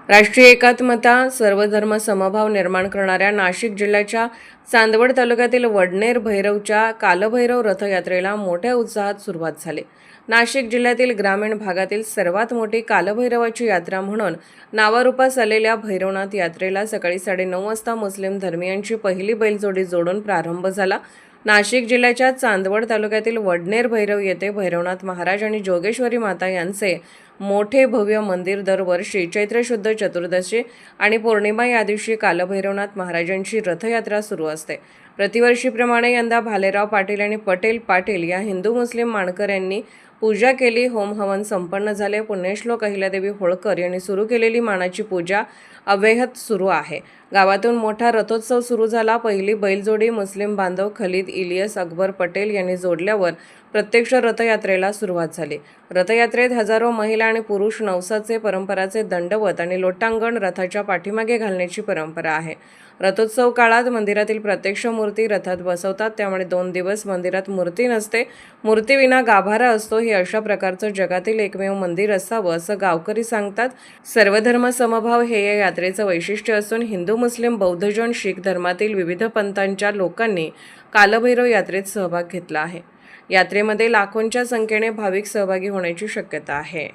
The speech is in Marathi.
राष्ट्रीय एकात्मता सर्वधर्म समभाव निर्माण करणाऱ्या नाशिक जिल्ह्याच्या चांदवड तालुक्यातील वडनेर भैरवच्या कालभैरव रथयात्रेला मोठ्या उत्साहात सुरुवात झाली। नाशिक जिल्ह्यातील ग्रामीण भागातील सर्वात मोठी कालभैरवाची यात्रा म्हणून नावारूपास आलेल्या भैरवनाथ यात्रेला सकाळी 9:30 वाजता मुस्लिम धर्मियांची पहिली बैलजोडी जोडून प्रारंभ झाला। नाशिक जिल्ह्याच्या चांदवड तालुक्यातील वडनेर भैरव येथे भैरवनाथ महाराज आणि जोगेश्वरी माता यांचे मोठे भव्य मंदिर दरवर्षी चैत्र शुद्ध चतुर्दशी आणि पौर्णिमा या दिवशी कालभैरवनाथ महाराजांची रथयात्रा सुरू असते। प्रतिवर्षीप्रमाणे यंदा भालेराव पाटील आणि पटेल पाटील या हिंदू मुस्लिम मानकऱ्यांनी पूजा केली। होम हवन संपन्न झाले। पुण्यश्लोक अहिल्यादेवी होळकर यांनी सुरू केलेली मानाची पूजा अव्याहत सुरू आहे। गावातून मोठा रथोत्सव सुरू झाला। पहिली बैलजोडी मुस्लिम बांधव खलीद इलियास अकबर पटेल यांनी जोडल्यावर प्रत्यक्ष रथयात्रेला सुरुवात झाली। रथयात्रेत हजारो महिला आणि पुरुष नवसाचे परंपराचे दंडवत आणि लोटांगण रथाच्या पाठीमागे घालण्याची परंपरा आहे। रथोत्सव काळात मंदिरातील प्रत्यक्ष मूर्ती रथात बसवतात, त्यामुळे 2 दिवस मंदिरात मूर्ती नसते। मूर्तीविना गाभारा असतो। हे अशा प्रकारचं जगातील एकमेव मंदिर असावं असं गावकरी सांगतात। सर्वधर्म समभाव हे या यात्रेचं वैशिष्ट्य असून हिंदू मुस्लिम बौद्धजन शीख धर्मातील विविध पंथांच्या लोकांनी कालभैरव यात्रेत सहभाग घेतला आहे। यात्रेमध्ये लाखोंच्या संख्येने भाविक सहभागी होण्याची शक्यता आहे।